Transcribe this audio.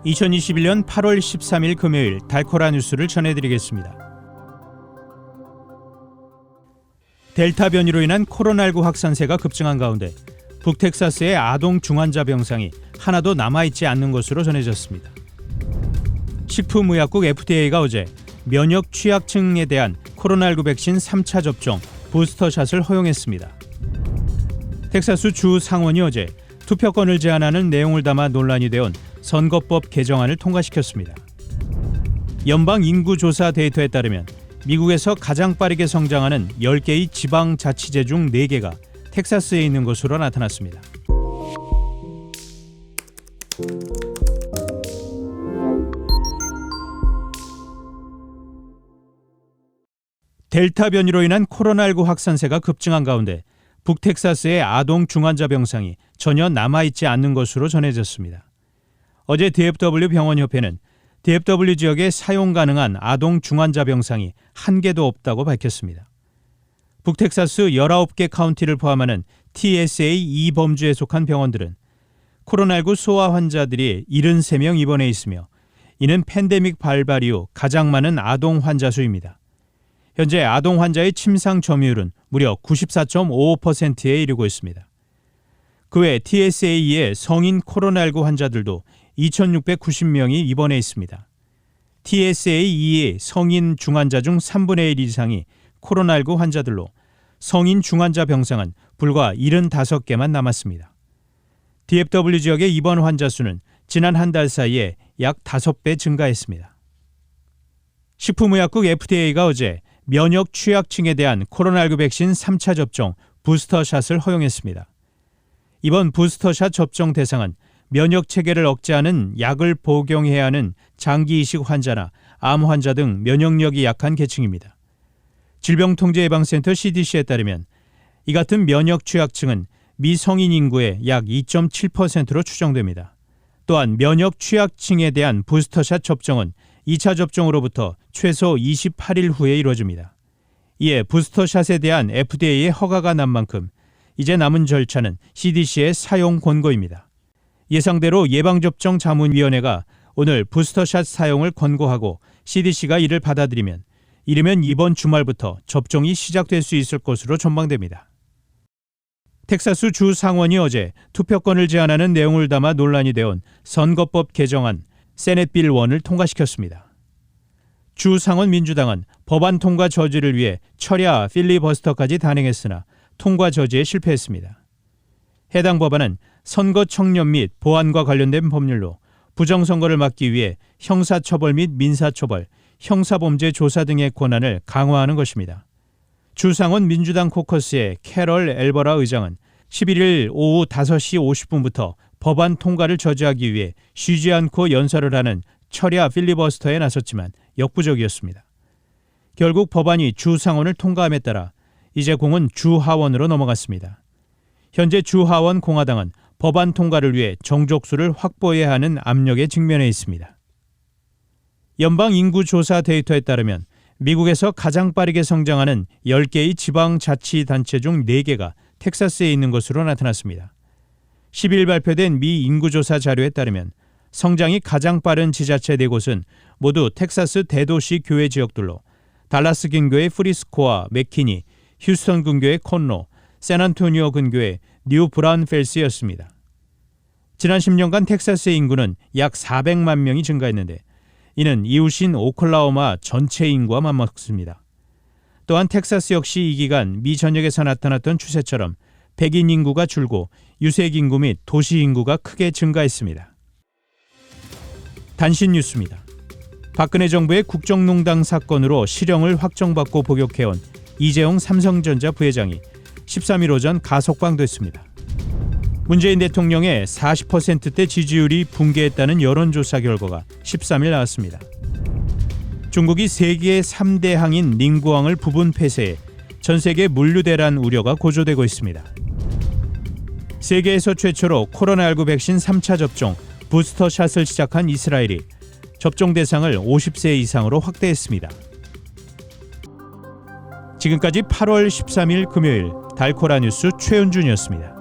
2021년 8월 13일 금요일 달코라 뉴스를 전해드리겠습니다. 델타 변이로 인한 코로나19 확산세가 급증한 가운데 북텍사스의 아동 중환자 병상이 하나도 남아있지 않는 것으로 전해졌습니다. 식품의약국 FDA가 어제 면역 취약층에 대한 코로나19 백신 3차 접종 부스터샷을 허용했습니다. 텍사스 주 상원이 어제 투표권을 제한하는 내용을 담아 논란이 되어 온 선거법 개정안을 통과시켰습니다. 연방 인구조사 데이터에 따르면 미국에서 가장 빠르게 성장하는 10개의 지방자치제 중 4개가 텍사스에 있는 것으로 나타났습니다. 델타 변이로 인한 코로나19 확산세가 급증한 가운데 북텍사스의 아동 중환자 병상이 전혀 남아있지 않는 것으로 전해졌습니다. 어제 DFW 병원협회는 DFW 지역에 사용 가능한 아동 중환자 병상이 한 개도 없다고 밝혔습니다. 북텍사스 19개 카운티를 포함하는 TSA 2범주에 속한 병원들은 코로나19 소아 환자들이 73명 입원해 있으며 이는 팬데믹 발발 이후 가장 많은 아동 환자 수입니다. 현재 아동 환자의 침상 점유율은 무려 94.55%에 이르고 있습니다. 그 외 TSA의 성인 코로나19 환자들도 2,690명이 입원해 있습니다. TSA2의 성인 중환자 중 3분의 1 이상이 코로나19 환자들로 성인 중환자 병상은 불과 75개만 남았습니다. DFW 지역의 입원 환자 수는 지난 한 달 사이에 약 5배 증가했습니다. 식품의약국 FDA가 어제 면역 취약층에 대한 코로나19 백신 3차 접종 부스터샷을 허용했습니다. 이번 부스터샷 접종 대상은 면역 체계를 억제하는 약을 복용해야 하는 장기 이식 환자나 암 환자 등 면역력이 약한 계층입니다. 질병통제예방센터 CDC에 따르면 이 같은 면역 취약층은 미성인 인구의 약 2.7%로 추정됩니다. 또한 면역 취약층에 대한 부스터샷 접종은 2차 접종으로부터 최소 28일 후에 이루어집니다. 이에 부스터샷에 대한 FDA의 허가가 난 만큼 이제 남은 절차는 CDC의 사용 권고입니다. 예상대로 예방접종자문위원회가 오늘 부스터샷 사용을 권고하고 CDC가 이를 받아들이면 이르면 이번 주말부터 접종이 시작될 수 있을 것으로 전망됩니다. 텍사스 주 상원이 어제 투표권을 제한하는 내용을 담아 논란이 되어온 선거법 개정안 세넷 빌 1을 통과시켰습니다. 주 상원 민주당은 법안 통과 저지를 위해 철야 필리버스터까지 단행했으나 통과 저지에 실패했습니다. 해당 법안은 선거 청렴 및 보안과 관련된 법률로 부정선거를 막기 위해 형사처벌 및 민사처벌, 형사범죄 조사 등의 권한을 강화하는 것입니다. 주상원 민주당 코커스의 캐럴 엘버라 의장은 11일 오후 5시 50분부터 법안 통과를 저지하기 위해 쉬지 않고 연설을 하는 철야 필리버스터에 나섰지만 역부족이었습니다. 결국 법안이 주상원을 통과함에 따라 이제 공은 주하원으로 넘어갔습니다. 현재 주하원 공화당은 법안 통과를 위해 정족수를 확보해야 하는 압력에 직면해 있습니다. 연방 인구조사 데이터에 따르면 미국에서 가장 빠르게 성장하는 10개의 지방자치단체 중 4개가 텍사스에 있는 것으로 나타났습니다. 10일 발표된 미 인구조사 자료에 따르면 성장이 가장 빠른 지자체 4곳은 모두 텍사스 대도시 교외 지역들로 달라스 근교의 프리스코와 맥키니, 휴스턴 근교의 콘로, 샌안토니오 근교의 뉴 브라운펠스였습니다. 지난 10년간 텍사스의 인구는 약 400만 명이 증가했는데 이는 이웃인 오클라호마 전체 인구와 맞먹습니다. 또한 텍사스 역시 이 기간 미 전역에서 나타났던 추세처럼 백인 인구가 줄고 유색 인구 및 도시 인구가 크게 증가했습니다. 단신 뉴스입니다. 박근혜 정부의 국정농단 사건으로 실형을 확정받고 복역해온 이재용 삼성전자 부회장이 13일 오전 가석방됐습니다. 문재인 대통령의 40%대 지지율이 붕괴했다는 여론조사 결과가 13일 나왔습니다. 중국이 세계 3대 항인 닝구항을 부분 폐쇄해 전 세계 물류 대란 우려가 고조되고 있습니다. 세계에서 최초로 코로나19 백신 3차 접종 부스터샷을 시작한 이스라엘이 접종 대상을 50세 이상으로 확대했습니다. 지금까지 8월 13일 금요일 달코라 뉴스 최은준이었습니다.